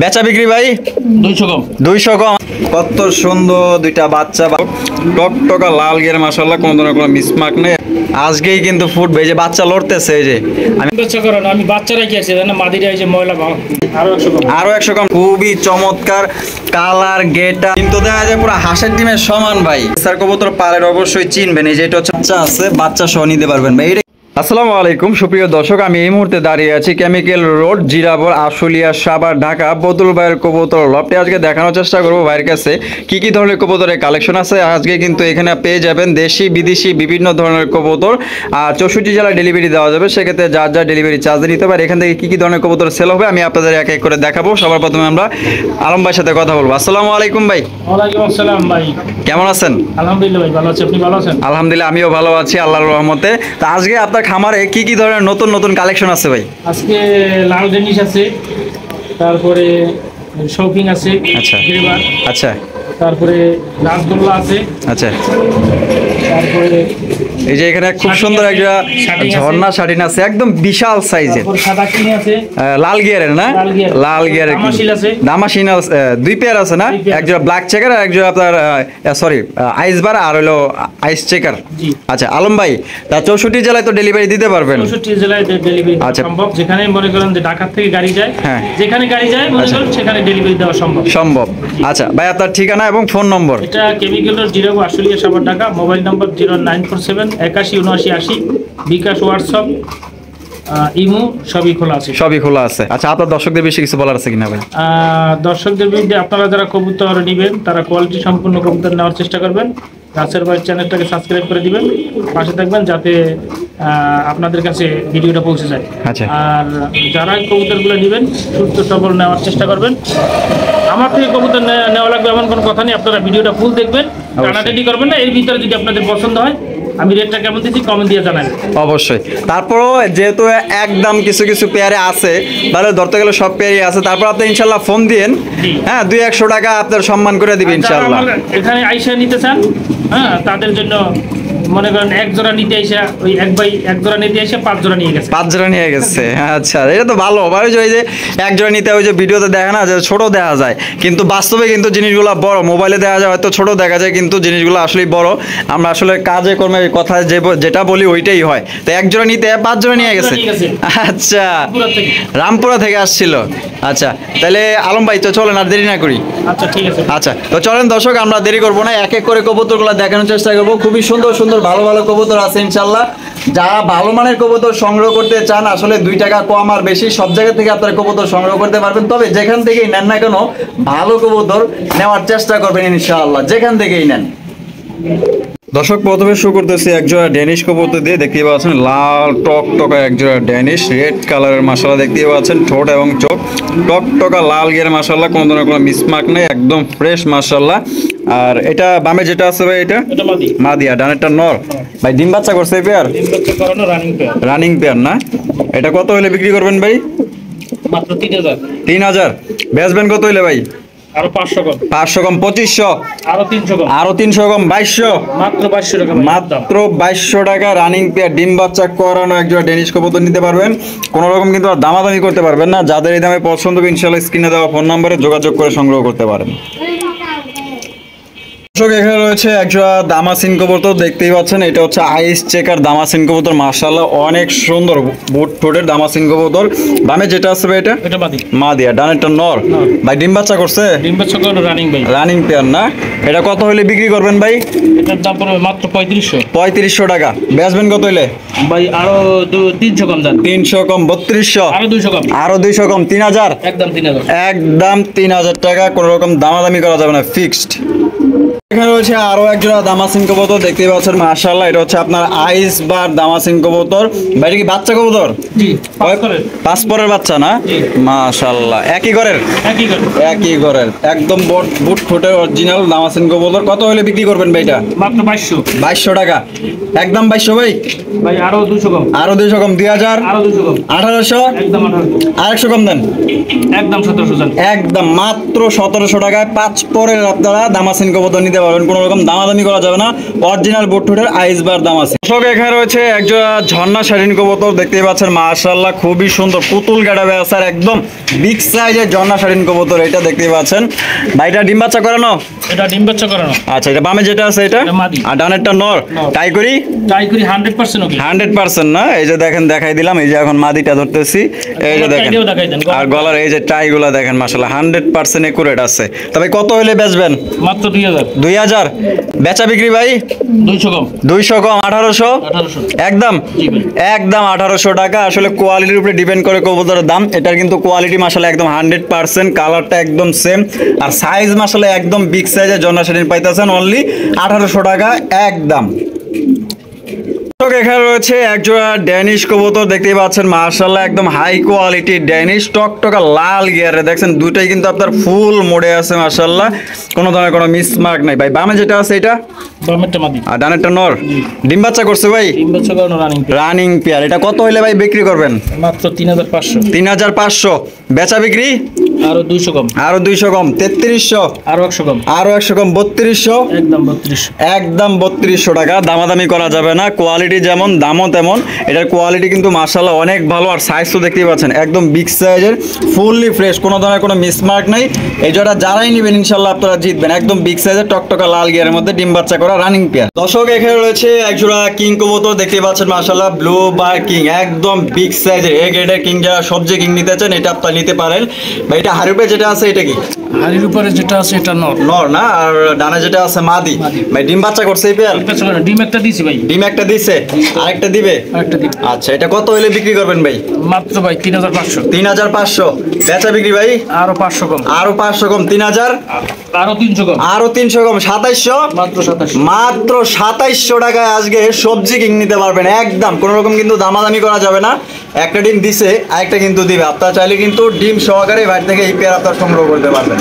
বেচা বিক্রি ভাই 200 কম। 200 কম। কত সুন্দর দুইটা বাচ্চা, টকটকা লাল গিয়ার মাশাআল্লাহ, কোনো ধরনের কোনো মিসমার্ক নেই। আজকেই কিন্তু ফুটবে, এই যে বাচ্চা লড়তেছে, এই যে আমি বেচা করেন, আমি বাচ্চারা কি আছে জানেন, মাদিরা এই যে ময়লা আরো 100 কম। আরো 100 কম। খুবই চমৎকার কালার গেটা, কিন্তু দেখা যায় পুরো হাঁসের ডিমের সমান ভাই। স্যার কবুতর পালের অবশ্যই চিনবেন, এই যে এটা হচ্ছে বাচ্চা আছে, বাচ্চা সহ নিতে পারবেন ভাই। আসসালামু আলাইকুম সুপ্রিয় দর্শক, আমি এই মুহূর্তে দাঁড়িয়ে আছি কেমিক্যাল রোড, জিরাবর, আশুলিয়া, সাভার, ঢাকা, বদুল ভাইয়ের কবুতর লফটে। আজকে দেখানোর চেষ্টা করবো ভাইয়ের কাছে কি কি ধরনের কবুতরের কালেকশন আছে। আজকে কিন্তু এখানে পেয়ে যাবেন দেশি বিদেশি বিভিন্ন ধরনের কবুতর, আর 64 জেলায় ডেলিভারি দেওয়া যাবে। সেক্ষেত্রে যার যার ডেলিভারি চার্জ নিতে পারে। এখান থেকে কি কি ধরনের কবুতর সেল হবে আমি আপনাদের এক এক করে দেখাবো। সবার প্রথমে আমরা আলম ভাইয়ের সাথে কথা বলবো। আসসালামু আলাইকুম ভাই। ওয়ালাইকুম আসসালাম ভাই, কেমন আছেন? আলহামদুলিল্লাহ ভাই ভালো আছি, আপনি ভালো আছেন? আলহামদুলিল্লাহ আমিও ভালো আছি আল্লাহর রহমতে। তা আজকে আপনার খামারে কি কি ধরনের নতুন নতুন কালেকশন আছে ভাই? আজকে লাল ডেনিশ আছে, তারপরে শৌকিং আছে, আচ্ছা গ্রেবার, আচ্ছা তারপরে রাসগোল্লা আছে, আচ্ছা। তারপরে এই যে এখানে খুব সুন্দর একটা শাটিং আছে। ঝর্ণা শাটিন আছে, একদম বিশাল সাইজের, তারপর সাদা কিং আছে, লাল গিয়ারের না? লাল গিয়ার। লাল গিয়ারের দামাশিল আছে। দামাশিন দুই পেয়ার আছে না? দুই পেয়ার একজোড়া ব্ল্যাক চেকার আর একজোড়া আপনার সরি আইস বার আর হলো আইস চেকার। জি। আচ্ছা আলম ভাই, তা 64 জেলায় তো ডেলিভারি দিতে পারবেন? 64 জেলায় ডেলিভারি আচ্ছা। সম্ভব। যেখানে মনে করেন যে ঢাকা থেকে গাড়ি যায়, হ্যাঁ। যেখানে গাড়ি যায় মনে আচ্ছা। করেন সেখানে ডেলিভারি দেওয়া সম্ভব। সম্ভব। আচ্ছা ভাই, আপনার ঠিকানা এবং ফোন নম্বর? এটা chemical road, Zirabo, Ashulia, Savar, Dhaka. Mobile number 0947 81 79 80। বিকাশ, হোয়াটসঅ্যাপ, ইমো সবই খোলা আছে। সবই খোলা আছে। আচ্ছা, আপনার দর্শকদের বেশি কিছু বলার আছে কিনা ভাই? দর্শকদের বিরুদ্ধে আপনারা যারা কবুতর নেবেন তারা কোয়ালিটি সম্পূর্ণ কবুতর নেওয়ার চেষ্টা করবেন। রাসেল ভাই চ্যানেলটাকে সাবস্ক্রাইব করে দিবেন, পাশে থাকবেন যাতে আপনাদের কাছে ভিডিওটা পৌঁছে যায়। আচ্ছা। আর যারা কবুতরগুলো নেবেন সুস্থ সবল নেওয়ার চেষ্টা করবেন। আমার থেকে কবুতর নেওয়া লাগবে এমন কোনো কথা নেই, আপনারা ভিডিওটা ফুল দেখবেন, টানাটানি করবেন না। এর ভিতরে যদি আপনাদের পছন্দ হয় আমি রেটটা কেমন দিচ্ছি কমেন্ট দিয়ে জানাবেন। অবশ্যই। তারপরও যেহেতু একদম কিছু কিছু পেয়ারে আছে, তাহলে ধরতে গেলে সব পেয়ারই আছে, তারপর আপনি ইনশাল্লাহ ফোন দিন, জি। হ্যাঁ 200-100 টাকা আপনার সম্মান করে দিবেন যারা ইনশাল্লাহ। আমার এখানে আইসা নিতে চান, হ্যাঁ তাদের জন্য মনে করেন এক জোড়া নিতে আইসা ওই এক জোড়া নিতে আইসা 5 জোড়া নিয়ে গেছে। 5 জোড়া নিয়ে গেছে। আচ্ছা, এটা তো ভালো। ওই যে এক জোড়া নিতে, ওই যে ভিডিওতে দেখা না যে ছোট দেখা যায়, কিন্তু বাস্তবে কিন্তু জিনিসগুলো বড়। মোবাইলে দেখা যায় হয়তো ছোট দেখা যায়, কিন্তু জিনিসগুলো আসলেই বড়। আমরা আসলে কাজে কর্মে কথা যেটা বলি ওইটাই হয়। তো এক জোড়া নিতে 5 জোড়া নিয়ে গেছে। আচ্ছা, রামপুরা থেকে আসছিল। আচ্ছা, তাহলে আলম ভাই তো চলেন আর দেরি না করি। আচ্ছা ঠিক আছে। আচ্ছা, তো চলেন দর্শক, আমরা দেরি করবো না, এক এক করে কবুতরগুলো দেখানোর চেষ্টা করবো। খুবই সুন্দর সুন্দর ভালো ভালো কবুতর আছে ইনশাল্লাহ। যারা ভালো মানের কবুতর সংগ্রহ করতে চান, আসলে 2 টাকা কম আর বেশি সব জায়গা থেকে আপনারা কবুতর সংগ্রহ করতে পারবেন। তবে যেখান থেকেই নেন না কেন ভালো কবুতর নেওয়ার চেষ্টা করবেন ইনশাআল্লাহ, যেখান থেকেই নেন। দর্শক, প্রথমে শুরু করতেছি একজোড়া ড্যানিশ কবুতর দিয়ে। দেখতে পাচ্ছেন লাল টকটকা একজোড়া ড্যানিশ, রেড কালারের মাশাআল্লাহ। দেখতে পাচ্ছেন ঠোঁট এবং চোখ টকটকা লাল গিয়ার মাশাআল্লাহ, কোনো ধরনের কোনো মিসমার্ক নেই, একদম ফ্রেশ মাশাআল্লাহ। আর এটা বামে যেটা আছে ভাই, এটা মাদিয়া, ডানেরটা নর। ভাই ডিম বাচ্চা করছে এই পেয়ার? ডিম বাচ্চা করানো রানিং পেয়ার না? এটা কত হলে বিক্রি করবেন ভাই? মাত্র 3000। 3000 বেচবেন কত হইলে ভাই? আরো 500 কম। 500 কম 2500। আরো 300 কম। আরো 300 কম 2200। মাত্র 2200 টাকা। মাত্র 2200 টাকা রানিং পেয়ার ডিম বাচ্চা করানো একজোড়া ডেনিশ কবুতর নিতে পারবেন। কোনো রকম কিন্তু আর দামাদামি করতে পারবেন না। যাদের এই দামে পছন্দ হবে ইনশাআল্লাহ স্ক্রিনে দেওয়া ফোন নম্বরে যোগাযোগ করে সংগ্রহ করতে পারেন। দর্শক, এখানে রয়েছে একজোড়া দামাসিন কবুতর, দেখতেই পাচ্ছেন। এটা হচ্ছে আইস চেকার দামাসিন কবুতর মাশাআল্লাহ, অনেক সুন্দর বুট ঠোঁটের দামাসিন কবুতর। বামে যেটা আছে ভাই, এটা মাদিয়া, ডানেরটা নর। ভাই ডিম বাচ্চা করছে? ডিম বাচ্চা করানো রানিং ভাই। রানিং পেয়ার না? এটা কত হইলে বিক্রি করবেন ভাই? এটার দাম পড়বে মাত্র 3500। 3500 টাকা বেচবেন কত হইলে ভাই? আরো 300 কম দেন। 300 কম 3200। আরো 200 কম। আরো 200 কম 3000। একদম 3000। একদম 3000 টাকা, কোনো রকম দামাদামি করা যাবে না, ফিক্সড। এখানে রয়েছে আরো একজোড়া দামাসিন কবুতর, দেখতেই পাচ্ছেন মাশাআল্লাহ। এটা হচ্ছে আপনার আইস বার দামাসিন কবুতর। ভাই কি বাচ্চা কবুতর? জি, 5 পরের বাচ্চা না? জি। মাশাআল্লাহ, একই ঘরের? একই ঘরের, একদম বুট ঠোঁটের অরিজিনাল দামাসিন কবুতর। কত হলে বিক্রি করবেন ভাই এটা? মাত্র 2200। 2200 টাকা, একদম 2200 ভাই। ভাই আরো 200 কম। আরো 200 কম 2000। আরো 200 কম 1800। একদম 1800। আর 100 কম দেন। একদম 1700 দেন। একদম মাত্র 1700 টাকায় 5 পরের আপনারা দামাসিন কবুতর কবুতর নিতে পারবেন, কোনো রকম দামাদামি করা যাবে না। অরিজিনাল বুটঠোঁটের আইসবার দাম আছে। দর্শক এখানে রয়েছে একজোড়া ঝর্ণা শাড়িন কবুতর, দেখতেই পাচ্ছেন মাশাআল্লাহ খুবই সুন্দর পুতুল গাড়াবে আছে, আর একদম বিগ সাইজের ঝর্ণা শাড়িন কবুতর, এটা দেখতেই পাচ্ছেন। ভাইটা ডিম বাচ্চা করানো? এটা ডিম বাচ্চা করানো। আচ্ছা, এটা বামে যেটা আছে এটা মাদি, আর ডানেরটা নর। টাই করি 100% ওকে, 100% না? এই যে দেখেন দেখাই দিলাম, এই যে এখন মাদিটা ধরতেছি, এই যে দেখেন, আর গলার এই যে টাইগুলা দেখেন মাশাআল্লাহ 100% একুরেট আছে। তবে কত হলে বেচবেন? মাত্র 2000। 2000 বেচা বিক্রি ভাই? 200 কম। 200 কম, 1800 একদম, জি ভাই। একদম 1800 টাকা। আসলে কোয়ালিটির উপরে ডিপেন্ড করে কবুতরের দাম। এটার কিন্তু কোয়ালিটি মাশাআল্লাহ একদম 100%, কালারটা একদম সেম, আর সাইজ মাশাআল্লাহ একদম বিগ সাইজের জন্না শাড়ি পাইতেছেন অনলি 1800 টাকা একদম। এখানে রয়েছে একজোড়া ড্যানিশ কবুতর, দেখতেই পাচ্ছেন মাশাআল্লাহ একদম হাই কোয়ালিটি ড্যানিশ, টকটকা লাল গিয়ারে দেখছেন, দুইটাই কিন্তু আপনার ফুল মোড়ে আছে মাশাআল্লাহ, কোনো ধরনের কোনো মিসমার্ক নাই। ভাই বামে যেটা আছে এটা? বামেরটা মাদি আর ডানেরটা নর। ডিম বাচ্চা করছে ভাই? ডিম বাচ্চা করানো রানিং পেয়ার। এটা কত হইলে ভাই বিক্রি করবেন? মাত্র 3500। 3500 বেচা বিক্রি? আরো 200 কম। আরো 200 কম, 3300। আরো 100 কম। আরো 100 কম, 3200। একদম 3200। একদম 3200 টাকা। দামাদামি করা যাবে না, কোয়ালিটি যেমন দামও তেমন। এটার কোয়ালিটি কিন্তু মাশাআল্লাহ অনেক ভালো, আর সাইজ তো দেখতেই পাচ্ছেন একদম বিগ সাইজের, ফুললি ফ্রেশ, কোনো ধরনের কোনো মিসমার্ক নাই। এই জোড়া যারাই নেবেন ইনশাআল্লাহ আপনারা জিতবেন। একদম বিগ সাইজের টকটকা লাল গিয়ারের মধ্যে ডিম বাচ্চা করা রানিং পেয়ার। দর্শক এখানে রয়েছে একজোড়া কিং কবুতর, দেখতেই পাচ্ছেন মাশাআল্লাহ ব্লু বার কিং, একদম বিগ সাইজের এ গ্রেডের কিং। যারা সবজি কিং নিতে চান এটা আপনারা নিতে পারেন। ভাই এটা হাড়ির উপরে যেটা আছে এটা কি? হাড়ির উপরে যেটা আছে এটা নর। নর না? আর ডানে যেটা আছে মাদি। ভাই ডিম বাচ্চা করছে এই পেয়ার? ডিম একটা দিছি ভাই। ডিম একটা দিছে, আরেকটা দিবে? আরেকটা দিবে। আচ্ছা, এটা কত হইলে বিক্রি করবেন ভাই? মাত্র ভাই 3500। 3500 বেচা বিক্রি ভাই? আরো 500 কম। আরো 500 কম, 3000। আরো 300 কম। আরো 300 কম, 2700। মাত্র 2700। মাত্র 2700 টাকায় আজকে সবজি কিং নিতে পারবেন একদম, কোনো রকম কিন্তু দামাদামি করা যাবে না। একটা ডিম দিছে, আরেকটা কিন্তু দিবে। আপনারা চাইলে কিন্তু ডিম সহকারে বাইরে থেকে এই পেয়ার আপনারা সংগ্রহ করতে পারবেন।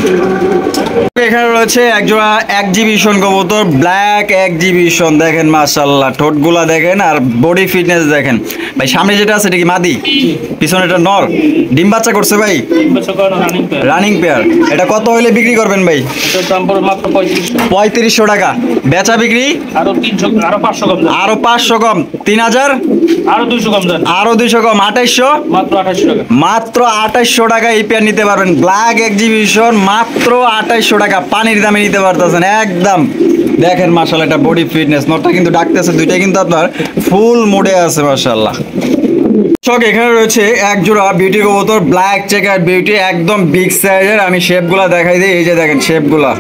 এখানে রয়েছে একজোড়া এক্সিবিশন কবুতর, ব্ল্যাক এক্সিবিশন, দেখেন মাশাআল্লাহ ঠোঁটগুলা দেখেন আর বডি ফিটনেস দেখেন। ভাই সামনে যেটা আছে এটা কি মাদি? পিছনে এটা নর। ডিম বাচ্চা করছে ভাই? ডিম বাচ্চা করানো রানিং পেয়ার। এটা কত হইলে বিক্রি করবেন ভাই? এটার দাম পড়বে মাত্র 3500। 3500 টাকা বেচা বিক্রি? আরো 300, আরো 500 কম। আরো 500 কম, 3000। আরো 200 কম দেন। আরো 200 কম, 2800। মাত্র 2800 টাকা। মাত্র 2800 টাকা এই পেয়ার নিতে পারবেন। ব্ল্যাক এক্সিবিশন মাত্র 2800 টাকা, পানির দামে নিতে পারতেছেন একদম। দেখেন মাশাআল্লাহ এটা বডি ফিটনেস, নটটা কিন্তু ডাকতেছে, দুইটা কিন্তু আপনার ফুল মোডে আছে মাশাআল্লাহ। এখানে রয়েছে এক জোড়া বিউটি কবুতর, ব্ল্যাক চেকার বিউটি, একদম বিগ সাইজের। আমি শেপগুলা দেখাই দিই, এই যে দেখেন শেপগুলা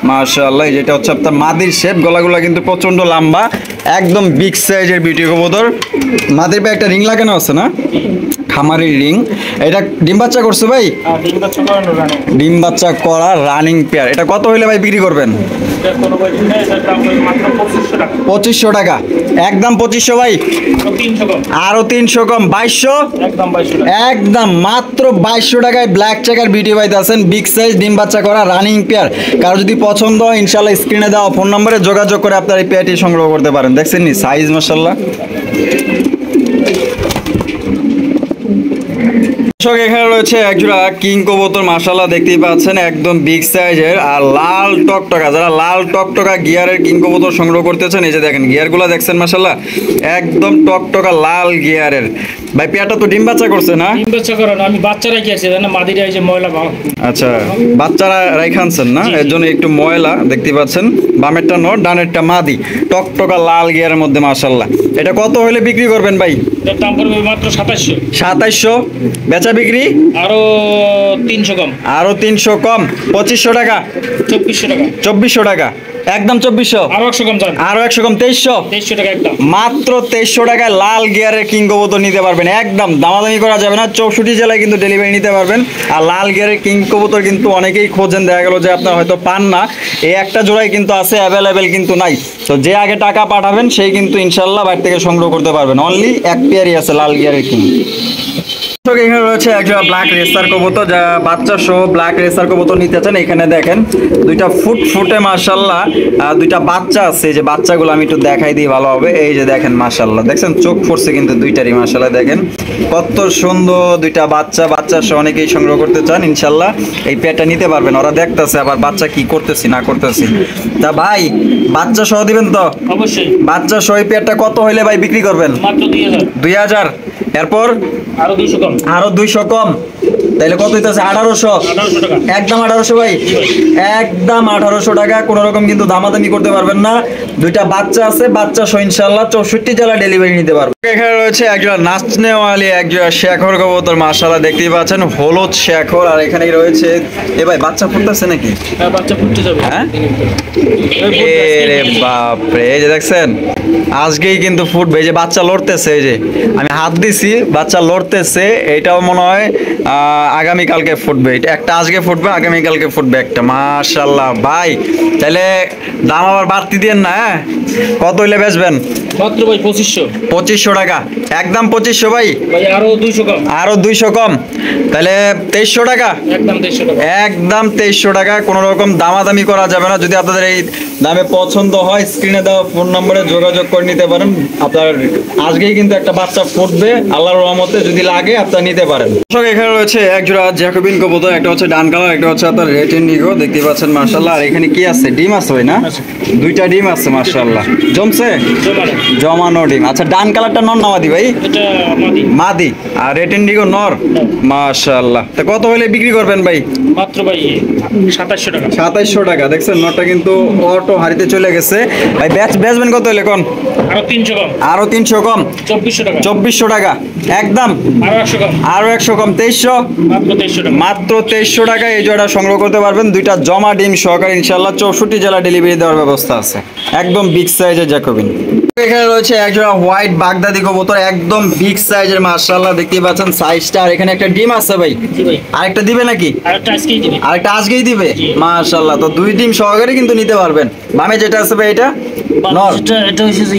মাশাআল্লাহ, যেটা হচ্ছে আপনার মাদির শেপ, গলাগুলা কিন্তু প্রচন্ড লম্বা, একদম বিগ সাইজের বিউটি কবুতর। মাদির পায়ে একটা রিং লাগানো আছে না, খামারি রিং। এটা ডিম বাচ্চা করছে ভাই? ডিম বাচ্চা করানো রানিং। ডিম বাচ্চা করা রানিং পেয়ার। এটা কত হইলে ভাই বিক্রি করবেন? এটা কোনো ভাই না, এটার দাম মাত্র 2500 টাকা। 2500 টাকা একদম। 2500 ভাই? আরো 300 কম। আরো 300 কম, 2200। একদম 2200 টাকা। একদম মাত্র 2200 টাকায় ব্ল্যাক চেকার বিউটি পাইতেছেন, বিগ সাইজ ডিম বাচ্চা করা রানিং পেয়ার। কারো যদি পছন্দ হয় ইনশাআল্লাহ স্ক্রিনে দেওয়া ফোন নম্বরে যোগাযোগ করে আপনার এই পেয়ারটি সংগ্রহ করতে পারেন। দেখছেন নি সাইজ মাশাআল্লাহ। এখানে রয়েছে একজোড়া কিং কবুতর মাশাআল্লাহ, দেখতেই পাচ্ছেন একদম বিগ সাইজের আর লাল টকটকা। যারা লাল টকটকা গিয়ারের কিং কবুতর সংগ্রহ করতেছেন এই যে দেখেন গিয়ারগুলো দেখছেন মাশাআল্লাহ, একদম টকটকা লাল গিয়ারের। ভাই পেয়ারটা তো ডিম বাচ্চা করছে না? ডিম বাচ্চা করানো, আমি বাচ্চা রাখি আছে না, মাদিরা এই যে ময়লা ভাব। আচ্ছা, বাচ্চারা রাইখানছেন না, এর জন্য একটু ময়লা দেখতে পাচ্ছেন। বামেরটা নর, ডানেরটা মাদি, টকটকা লাল গিয়ারের মধ্যে মাশাআল্লাহ। এটা কত হলে বিক্রি করবেন ভাই? এটার দাম পড়বে মাত্র 2700। 2700 বেচা বিক্রি? আরো 300 কম। আরো 300 কম, 2500 টাকা। 2400 টাকা। 2400 টাকা একদম। 2400। আরো 100 কম যান। আরো 100 কম, 2300। 2300 টাকা একদম। মাত্র 2300 টাকায় লাল গিয়ারের কিং কবুতর নিতে পারবেন একদম, দামাদামি করা যাবে না। 64 জেলায় কিন্তু ডেলিভারি নিতে পারবেন। আর লাল গিয়ারের কিং কবুতর কিন্তু অনেকেই খোঁজেন, দেখা গেল যে আপনার হয়তো পান না, এই একটা জোড়াই কিন্তু আছে, অ্যাভেলেবেল কিন্তু নাই। তো যে আগে টাকা পাঠাবেন সেই কিন্তু ইনশাল্লাহ বাইরে থেকে সংগ্রহ করতে পারবেন। অনলি এক পেয়ারই আছে লাল গিয়ারের কিং। এখানে রয়েছে একটা ব্ল্যাক রেসার কবুতর, যা বাচ্চা সহ ব্ল্যাক রেসার কবুতর নিতে চান। এখানে দেখেন দুইটা ফুটে মাশাআল্লাহ দুইটা বাচ্চা আছে, এই যে বাচ্চাগুলো আমি একটু দেখাই দিই ভালো হবে। এই যে দেখেন মাশাআল্লাহ, দেখছেন চোখ পড়ছে কিন্তু দুইটারই মাশাআল্লাহ, দেখেন কত সুন্দর দুইটা বাচ্চা। বাচ্চা সহ অনেকেই সংগ্রহ করতে চান, ইনশাল্লাহ এই পেয়ারটা নিতে পারবেন। ওরা দেখতেছে আবার বাচ্চা কি করতেছি না করতেছি। তা ভাই বাচ্চা সহ দিবেন তো? অবশ্যই। বাচ্চা সহ এই পেয়ারটা কত হইলে ভাই বিক্রি করবেন? মাত্র 2000। 2000। এরপর আরো 200 কম। আরো 200 কম, তাহলে কত হইতেছে? 1800। 1800 টাকা। একদম 1800 ভাই, একদম 1800 টাকা। কোনো রকম কিন্তু দামাদামি করতে পারবেন না। দুইটা বাচ্চা আছে, বাচ্চা সহ ইনশাআল্লাহ 64 জেলা ডেলিভারি নিতে পারবেন। এখানে রয়েছে একজোড়া নাচনেওয়ালি একজোড়া শেখর কবুতর, মাশাআল্লাহ দেখতেই পাচ্ছেন হলুদ শেখর। আর এখানে রয়েছে এ ভাই বাচ্চা ফুটতেছে নাকি? হ্যাঁ, বাচ্চা ফুটতে যাবে। হ্যাঁ রে বাপরে, এই যে দেখছেন আজকেই কিন্তু ফুটবে। এই যে বাচ্চা লড়তেছে, এই যে আমি হাত দিছি বাচ্চা লড়তেছে। এটাও মনে হয় আগামীকালকে ফুটবে। এটা একটা আজকে ফুটবে, আগামীকালকে ফুটবে একটা। মাশাআল্লাহ ভাই, তাহলে দাম আবার বাড়তি দিয়েন না। হ্যাঁ, কত হইলে বেচবেন? মাত্র ভাই 2500। 2500 টাকা, একদম 2500 ভাই। ভাই আরো 200 কম। আরো 200 কম, তাহলে 2300 টাকা। একদম 2300 টাকা। একদম 2300 টাকা। কোনো রকম দামাদামি করা যাবে না। যদি আপনাদের এই দামে পছন্দ হয় স্ক্রিনে দেওয়া ফোন নম্বরে যোগাযোগ করে নিতে পারেন। আপনার আজকেই কিন্তু একটা বাচ্চা ফুটবে আল্লাহর রহমতে, যদি লাগে আপনারা নিতে পারেন। দর্শক এখানে রয়েছে এক জোড়া জ্যাকোবিন কবুতর, একটা হচ্ছে ডান কালার, একটা হচ্ছে আপনার রেড ইন্ডিগো। দেখতে পাচ্ছেন মাশাআল্লাহ। আর এখানে কি আছে? ডিম আছে ভাই না? দুইটা ডিম আছে মাশাআল্লাহ, জমছে জমানো ডিম। আচ্ছা ডান কালারটা নর না মাদি ভাই? এটা মাদি। মাদি। আর রেড ইন্ডিগো নর। মাশাআল্লাহ। তা কত হলে বিক্রি করবেন ভাই? মাত্র ভাই 2700 টাকা। 2700 টাকা। দেখছেন নটটা কিন্তু অটো হারিতে চলে গেছে ভাই। বেচবেন কত হলে কোন? আরো 300 কম। আরো 300 কম, 2400 টাকা। 2400 টাকা একদম। আরো 100 কম। আরো 100 কম, 2300। মাত্র 2300 টাকা। মাত্র 2300 টাকা এই জোড়া সংগ্রহ করতে পারবেন। দুইটা জমা ডিম সহকারে ইনশাআল্লাহ 64 জেলা ডেলিভারি দেওয়ার ব্যবস্থা আছে। একদম বিগ সাইজের জ্যাকোবিন। এখানে রয়েছে একজোড়া হোয়াইট বাগদাদি কবুতর, একদম বিগ সাইজের মাশাআল্লাহ দেখতেই পাচ্ছেন সাইজটা। আর এখানে একটা ডিম আছে ভাই। জি ভাই। আরেকটা দিবে নাকি? আরেকটা আজকেই দিবে। আরেকটা আজকেই দিবে? জি। মাশাআল্লাহ। তো দুই ডিম সহকারে কিন্তু নিতে পারবেন। বামে যেটা আছে ভাই এটা নর? এটা হচ্ছে যে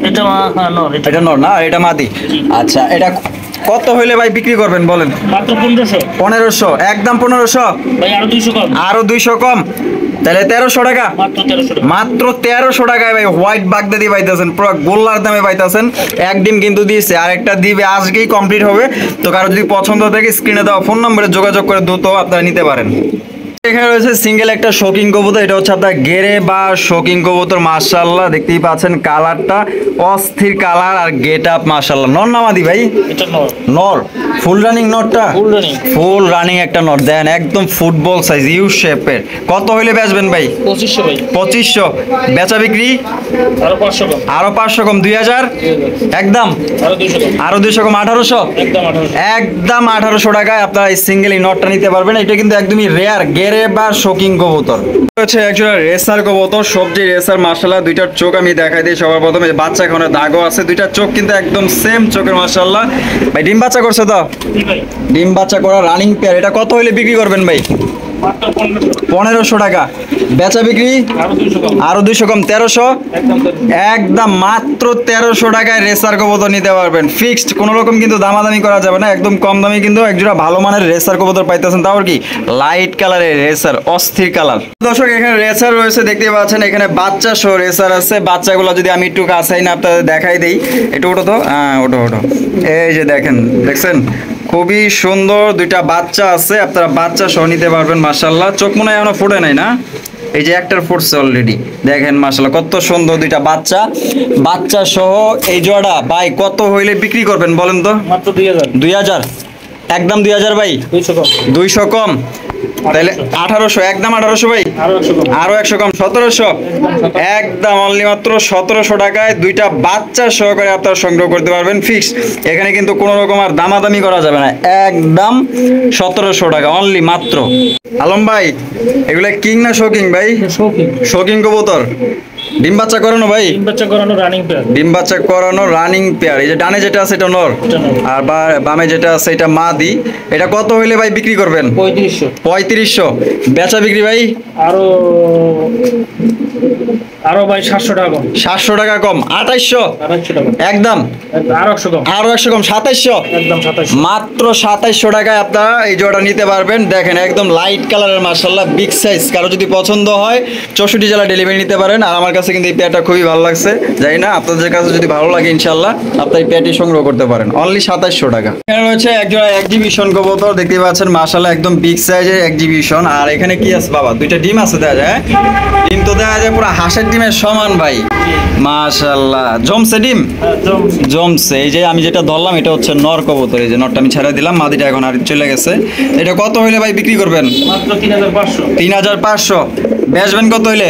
এটা হ্যাঁ নর। এটা নর না, আর এটা মাদি। আচ্ছা এটা কত হইলে ভাই বিক্রি করবেন বলেন? মাত্র 1500। 1500, একদম 1500। ভাই আরো 200 কম। আরো 200 কম, তাহলে 1300 টাকা। মাত্র 1300 টাকা। মাত্র 1300 টাকায় ভাই হোয়াইট বাগদাদি পাইতেছেন, পুরো গোল্লার দামে পাইতেছেন। এক ডিম কিন্তু দিয়েছে, আর একটা দিবে আজকেই কমপ্লিট হবে। তো কারো যদি পছন্দ থাকে স্ক্রিনে দেওয়া ফোন নম্বরে যোগাযোগ করে দ্রুত আপনারা নিতে পারেন। এখানে রয়েছে সিঙ্গেল একটা শৌকিং কবুতর, এটা হচ্ছে আপনার গেরে বা শৌকিং কবুতর। মাশাআল্লাহ দেখতেই পাচ্ছেন কালারটা অস্থির কালার, আর গেট আপ মাশাআল্লাহ। নর নামাদি ভাই? এটা নর। নর, ফুল রানিং নরটা? Full running. ফুল রানিং একটা নর, দেন একদম ফুটবল সাইজ ইউ শেপের। কত হইলে বেচবেন ভাই? 2500 ভাই। 2500। বেচা বিক্রি? আরো 500 কম। আরো 500 কম, 2000 একদম। আরো 200 কম। আরো 200 কম, 1800। একদম 1800। একদম 1800 টাকায় আপনারা এই সিঙ্গেল এই নটটা নিতে পারবেন। এটা কিন্তু একদমই রেয়ার গেরে বা শৌকিং কবুতর। হচ্ছে একজোড়া রেসার কবুতর, সবজি রেসার মাশাআল্লাহ। দুইটার চোখ আমি দেখাই দিই সবার প্রথমে। বাচ্চা এখানে দাগও আছে, দুইটার চোখ কিন্তু একদম সেম চোখের মাশাআল্লাহ। ভাই ডিম বাচ্চা করছে তো? জি ভাই। ডিম বাচ্চা করা রানিং পেয়ার। এটা কত হইলে বিক্রি করবেন ভাই? মাত্র 1500। 1500 টাকা। বেচা বিক্রি? আরো 200 কম। আরো 200 কম, 1300। একদম 1300। একদম মাত্র 1300 টাকায় রেসার কবুতর নিতে পারবেন। ফিক্সড, কোনো রকম কিন্তু দামাদামি করা যাবে না। একদম কম দামে কিন্তু একজোড়া ভালো মানের রেসার কবুতর পাইতেছেন, তাও কি লাইট কালারের রেসার, অস্থির কালার। দর্শক এখানে রেসার রয়েছে দেখতে পাচ্ছেন। এখানে বাচ্চা সহ রেসার আছে। বাচ্চাগুলো যদি আমি একটু কাছাই না আপনাদের দেখাই দেই। একটু ওঠো তো, হ্যাঁ ওঠো ওঠো। এই যে দেখেন, দেখছেন খুবই সুন্দর দুইটা বাচ্চা আছে। আপনারা বাচ্চা সহ নিতে পারবেন মাশাআল্লাহ। চোখ মনে হয় এখনো ফুটে নাই না? এই যে একটার ফুটছে অলরেডি, দেখেন মাশাআল্লাহ কত সুন্দর দুইটা বাচ্চা। বাচ্চা সহ এই জোড়া ভাই কত হইলে বিক্রি করবেন বলেন তো? মাত্র 2000। 2000, একদম 2000 ভাই। 200 কম। 200 কম, তাহলে 1800, একদম 1800 ভাই। আরো 100 কম। আরো 100 কম, 1700। একদম অনলি মাত্র 1700 টাকায় দুইটা বাচ্চা সহকারে আপনারা সংগ্রহ করতে পারবেন। ফিক্স, এখানে কিন্তু কোনো রকম আর দামাদামি করা যাবে না। একদম 1700 টাকা অনলি মাত্র। আলম ভাই এগুলা কিং না শৌকিং ভাই? শৌখিন। শৌকিং কবুতর, ডিম বাচ্চা করানো ভাই? তিন বাচ্চা করানো রানিং পেয়ার। ডিম বাচ্চা করানো রানিং পেয়ার। এই যে ডানে যেটা আছে এটা নর, এটা নর। আর বামে যেটা আছে এটা মাদি। এটা কত হইলে ভাই বিক্রি করবেন? 3500। 3500। বেচা বিক্রি ভাই? আরো আরো ভাই 700 টাকা কম। 700 টাকা কম, 2800 2800 টাকা একদম, আরো 100 কম, আরো 100 কম, 2700 একদম 2700। মাত্র 2700 টাকায় আপনারা এই জোড়াটা নিতে পারবেন। দেখেন একদম লাইট কালারের মাশাআল্লাহ বিগ সাইজ, কারো যদি পছন্দ হয় 64 জেলা ডেলিভারি নিতে পারেন। আর আমার কাছে কিন্তু এই পেয়ারটা খুবই ভালো লাগছে, জানি না আপনাদের কাছে যদি ভালো লাগে ইনশাআল্লাহ আপনারা এই পেয়ারটি সংগ্রহ করতে পারেন অনলি 2700 টাকা। এখানে রয়েছে এক জোড়া এক্সিবিশন কবুতর, দেখতে পাচ্ছেন মাশাআল্লাহ একদম বিগ সাইজের এক্সিবিশন। আর এখানে কি আছে বাবা, দুইটা ডিম আছে দেখা যায়, ডিম তো দেখা যায় পুরো হাঁসের ডিমের সমান ভাই, মাশাআল্লাহ। জমছে ডিম, জমছে। এই যে আমি যেটা ধরলাম এটা হচ্ছে নর কবুতর, এই যে নরটা আমি ছেড়ে দিলাম, মাদিটা এখন আর চলে গেছে। এটা কত হইলে ভাই বিক্রি করবেন? মাত্র 3500। 3500 বেচবেন কত হইলে?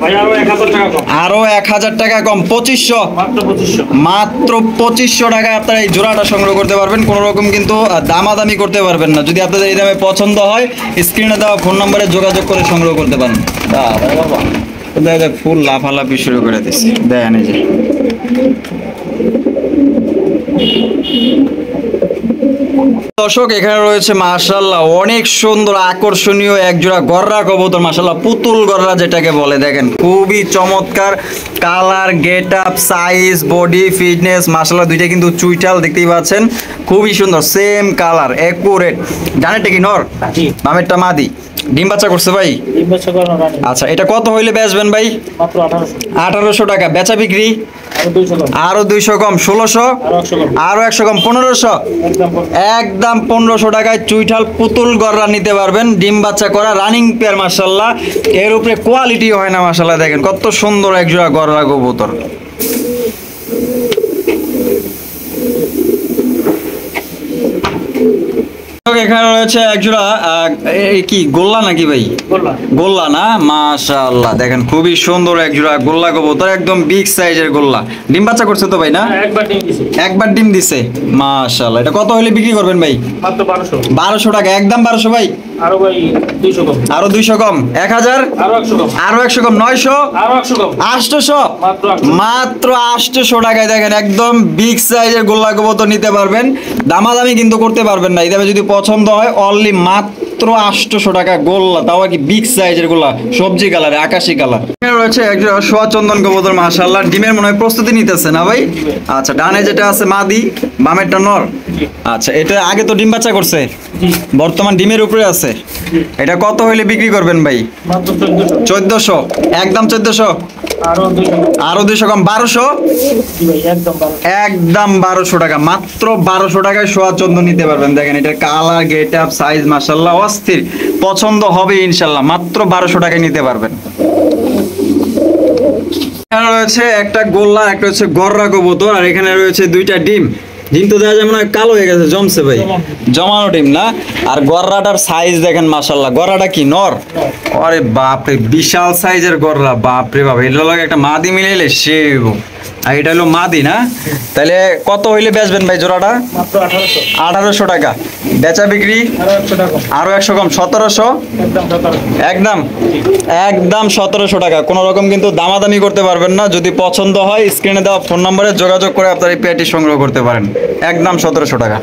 ভাই আরো 1000 টাকা কম, আরো 1000 টাকা কম, 2500, মাত্র 2500। মাত্র 2500 টাকায় আপনারা এই জোড়াটা সংগ্রহ করতে পারবেন। কোনো রকম কিন্তু দামাদামি করতে পারবেন না। যদি আপনাদের এই দামে পছন্দ হয় স্ক্রিনে দেওয়া ফোন নম্বরে যোগাযোগ করে সংগ্রহ করতে পারেন। বাবা দেখা যায় ফুল লাফালাফি শুরু করে দিচ্ছে, দেখেন এই যে দর্শক। এখানে রয়েছে মাশাআল্লাহ অনেক সুন্দর আকর্ষণীয় এক জোড়া গররা কবুতর, মাশাআল্লাহ পুতুল গররা যেটাকে বলে। দেখেন খুবই চমৎকার colour, get up, size, body fitness, মাশাআল্লাহ দুইটা কিন্তু চুইটাল, দেখতেই পাচ্ছেন খুবই সুন্দর, সেম কালার একুরেট। ডানেরটা কি নর, জি বামেরটা মাদি? ডিম বাচ্চা করছে ভাই? ডিম বাচ্চা করানো রানি। আচ্ছা, এটা কত হইলে বেচবেন ভাই? মাত্র 1800। 1800 টাকা বেচা বিক্রি? আরো 200 কম, আরো 200 কম, 1600, আরো 100 কম, আরো 100 কম, 1500, একদম কম। একদম 1500 টাকায় চুইঠাল পুতুল গররা নিতে পারবেন, ডিম বাচ্চা করা রানিং পেয়ার মাশাআল্লাহ। এর উপরে কোয়ালিটি হয় না মাশাআল্লাহ, দেখেন কত সুন্দর এক জোড়া গররা কবুতর। এখানে রয়েছে এক জোড়া এই কি গোল্লা নাকি ভাই? বললাম গোল্লা না, মাশাআল্লাহ দেখেন খুবই সুন্দর এক জোড়া গোল্লা কবুতর, একদম বিগ সাইজের গোল্লা। ডিম বাচ্চা করছে তো ভাই না? একবার ডিম দিছি, একবার ডিম দিছে, মাশাআল্লাহ। এটা কত হলে বিক্রি করবেন ভাই? মাত্র 1200। 1200 টাকা একদম, 1200 ভাই? আরো ভাই 200 কম, আরো 200 কম, 1000, আরো 100 কম, আরো 100 কম, 900, আরো 100 কম, 800, মাত্র 800। মাত্র 800 টাকায় দেখেন একদম বিগ সাইজের গোল্লা কবুতর নিতে পারবেন। দামাদামি কিন্তু করতে পারবেন না, এই দামে যদি পছন্দ হয় অনলি মাত্র 800 টাকা গোল্লা, তাও কি বিগ সাইজের গোল্লা, সবজি কালার, আকাশি কালার। এখানে রয়েছে একজন সোয়া চন্দন কবুতর, মাশাআল্লাহ ডিমের মনে হয় প্রস্তুতি নিতেছে না ভাই? আচ্ছা, ডানে যেটা আছে মাদি, বামেরটা নর। আচ্ছা, এটা আগে তো ডিম বাচ্চা করছে, জি বর্তমান ডিমের উপরে আছে। এটা কত হইলে বিক্রি করবেন ভাই? মাত্র 1400। 1400 একদম, 1400, আরো 200 কম, আরো 200 কম, 1200, জি ভাই একদম 1200। একদম 1200 টাকা, মাত্র 1200 টাকায় সোয়া চন্দন নিতে পারবেন। দেখেন এটা কালার, গেট আপ, সাইজ মাশাআল্লাহ অস্থির, পছন্দ হবে ইনশাআল্লাহ। মাত্র 1200 টাকায় নিতে পারবেন। এখানে রয়েছে একটা গোল্লা, একটা হচ্ছে গররা কবুতর, আর এখানে রয়েছে দুইটা ডিম। ডিম তো দেখা যায় মনে হয় কালো হয়ে গেছে, জমছে ভাই, জমানো ডিম না? আর গররাটার সাইজ দেখেন মাশাআল্লাহ। গররাটা কি নর? আরে বাপরে, বিশাল সাইজের গররা, বাপরে বাপ। এটার লগে একটা মাদি মিলাইলে সেব। আর এটা হলো মাদি না? তাহলে কত হইলে বেচবেন ভাই জোড়াটা? মাত্র 1800। 1800 টাকা বেচা বিক্রি? আরো 100 টাকা কম, আরো 100 কম, 1700, একদম 1700। একদম, একদম 1700 টাকা। কোনো রকম কিন্তু দামাদামি করতে পারবেন না। যদি পছন্দ হয় স্ক্রিনে দেওয়া ফোন নম্বরে যোগাযোগ করে আপনার এই পেয়ারটি সংগ্রহ করতে পারেন, একদম 1700 টাকা।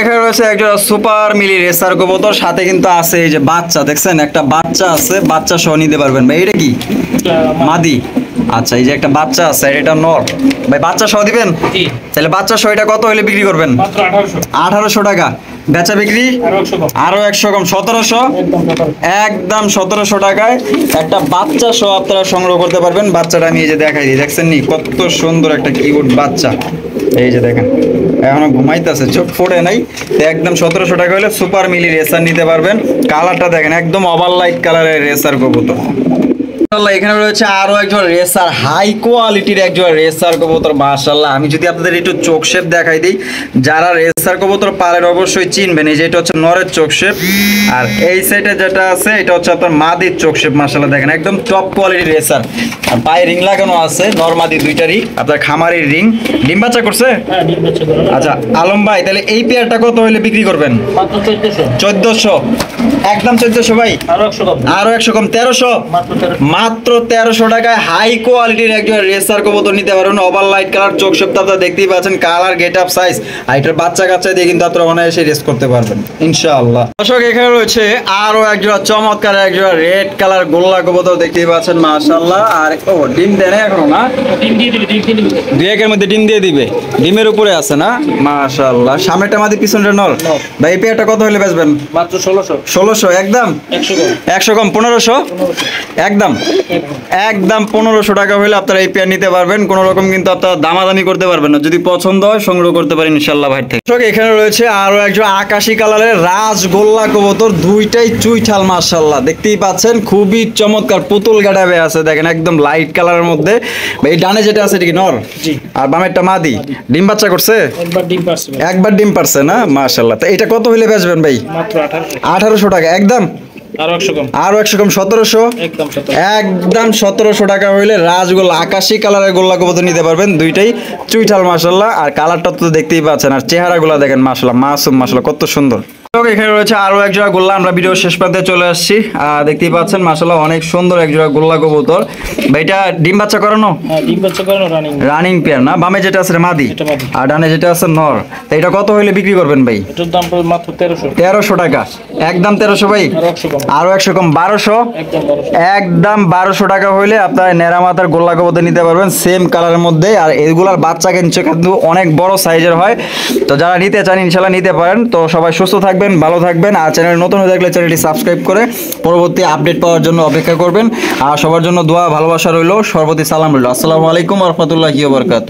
এখানে রয়েছে একটা সুপার মিলি রেসার কবুতর, সাথে কিন্তু আছে এই যে বাচ্চা, দেখছেন একটা বাচ্চা আছে, বাচ্চা সহ নিতে পারবেন ভাই। এটা কি মাদি? আচ্ছা, এই যে একটা বাচ্চা আছে, এটা নর ভাই, বাচ্চা সহ দিবেন? জি তাহলে বাচ্চা সহ এটা কত হলে বিক্রি করবেন? মাত্র 1800। 1800 টাকা বেচা বিক্রি? আরো 100 কম, আরো 100 কম, 1700, একদম 1700। একদম 1700 টাকায় একটা বাচ্চা সহ আপনারা সংগ্রহ করতে পারবেন। বাচ্চাটা আমি এই যে দেখাই দিই, দেখছেন নি কত সুন্দর একটা কিউট বাচ্চা। এই যে দেখেন এখনো ঘুমাইতেছে, চোখ ফোড়ে নাই। তো একদম 1700 টাকা হলে সুপার মিলি রেসার নিতে পারবেন। কালারটা দেখেন একদম ওভার লাইট কালারের রেসার কবুতর। এখানে রয়েছে আরো একজন রেসার, হাই কোয়ালিটির একজন রেসার কবুতর মাশাআল্লাহ। আমি যদি আপনাদের একটু চোখ শেপ দেখাই দিই, যারা রেসার কবুতর পালেন অবশ্যই চিনবেন। এই যে এটা হচ্ছে নরের চোখ শেপ, আর এই সাইডে যেটা আছে এটা হচ্ছে আপনার মাদির চোখ শেপ। মাশাআল্লাহ দেখেন একদম টপ কোয়ালিটির রেসার। আর পায়ে রিং লাগানো আছে, নর মাদি দুইটারই, আপনার খামারের রিং। ডিম বাচ্চা করছে? হ্যাঁ ডিম বাচ্চা করানো। আচ্ছা আলম ভাই, তাহলে এই পেয়ারটা কত হলে বিক্রি করবেন? মাত্র 1400। 1400, একদম 1400 ভাই? আরো 100 কম, আরো 100 কম, 1300, মাত্র 1300। মাত্র 1300 টাকায় হাই কোয়ালিটির একজন রেসার কবুতর নিতে পারবেন। ওভার লাইট কালার, চোখ সপ্তাহ আপনারা দেখতেই পাচ্ছেন, কালার, গেট আপ, সাইজ। আর এটার বাচ্চা কাচ্চা দিয়ে কিন্তু আপনারা অনায়াসে রেস করতে পারবেন ইনশাআল্লাহ। দর্শক এখানে রয়েছে আরো একজোড়া চমৎকার একজোড়া রেড কালার গোল্লা কবুতর দেখতেই পাচ্ছেন মাশাআল্লাহ। আর ও ডিম দেয় না এখনো না? ডিম দিয়ে দিবে, ডিম দিয়ে দিবে। দুই একের মধ্যে ডিম দিয়ে দিবে, ডিমের উপরে আছে না? মাশাআল্লাহ। সামনেটা মাদি, পিছনটা নর। ভাই এই পেয়ারটা কত হলে বেচবেন? মাত্র 1600। 1600 একদম? 100 কম। 100 কম 1500 একদম? একদম 1500 টাকা হলে আপনারা এই পেয়ার নিতে পারবেন। কোনো রকম কিন্তু আপনারা দামাদামি করতে পারবেন না, যদি পছন্দ হয় সংগ্রহ করতে পারেন ইনশাআল্লাহ ভাই থেকে। দর্শক এখানে রয়েছে আরো একজন আকাশী কালারের রাজগোল্লা কবুতর, দুইটাই চুইঠাল মাশাআল্লাহ। দেখতেই পাচ্ছেন খুবই চমৎকার, পুতুল গাড়াবে আছে দেখেন, একদম লাইট কালারের মধ্যে। এই ডানে যেটা আছে এটা কি নর? জি। আর বামেরটা মাদি। ডিম বাচ্চা করছে? একবার ডিম পারছে ভাই। একবার ডিম পারছে না? মাশাআল্লাহ। তো এটা কত হলে বেচবেন ভাই? মাত্র 1800। 1800 টাকা একদম? আরো 100 কম। আরো 100 কম 1700? একদম 1700। একদম 1700 টাকা হইলে রাজগোল্লা আকাশী কালারের গোল্লা কবুতর নিতে পারবেন, দুইটাই চুইঠাল মাশাআল্লাহ। আর কালারটা তো দেখতেই পাচ্ছেন, আর চেহারাগুলো দেখেন মাশাআল্লাহ, মাসুম মাশাআল্লাহ, কত সুন্দর। এখানে রয়েছে আরো এক জোড়া গোল্লা, আমরা ভিডিও শেষ প্রান্তে চলে আসছি। দেখতেই পাচ্ছেন মাশাআল্লাহ অনেক সুন্দর এক জোড়া গোল্লা কবুতর। ভাইটা ডিম বাচ্চা করানো? হ্যাঁ, ডিম বাচ্চা করানো, রানিং। রানিং পেয়ার না? বামে যেটা আছে মাদি, এটা মাদি। আর ডানে যেটা আছে নর। তো এটা কত হইলে বিক্রি করবেন ভাই? এটার দাম পড়বে মাত্র 1300। 1300 টাকা একদম? 1300 ভাই? আরো 100 কম। আরো 100 কম 1200? একদম 1200। একদম 1200 টাকা হইলে আপনার নেড়া মাথার গোল্লা কবুতর নিতে পারবেন, সেম কালারের মধ্যে। আর এগুলার বাচ্চা কিন্তু অনেক বড় সাইজের হয়। তো যারা নিতে চান ইনশাল্লাহ নিতে পারেন। তো সবাই সুস্থ থাকবেন, ভালো থাকবেন। আর চ্যানেল নতুন হয়ে থাকলে চ্যানেলটি সাবস্ক্রাইব করে পরবর্তী আপডেট পাওয়ার জন্য অপেক্ষা করবেন। আর সবার জন্য দোয়া ভালোবাসা রইল, সর্বতি সালাম রইল। আসসালামু আলাইকুম ওয়া রাহমাতুল্লাহি ওয়া বারাকাতুহু।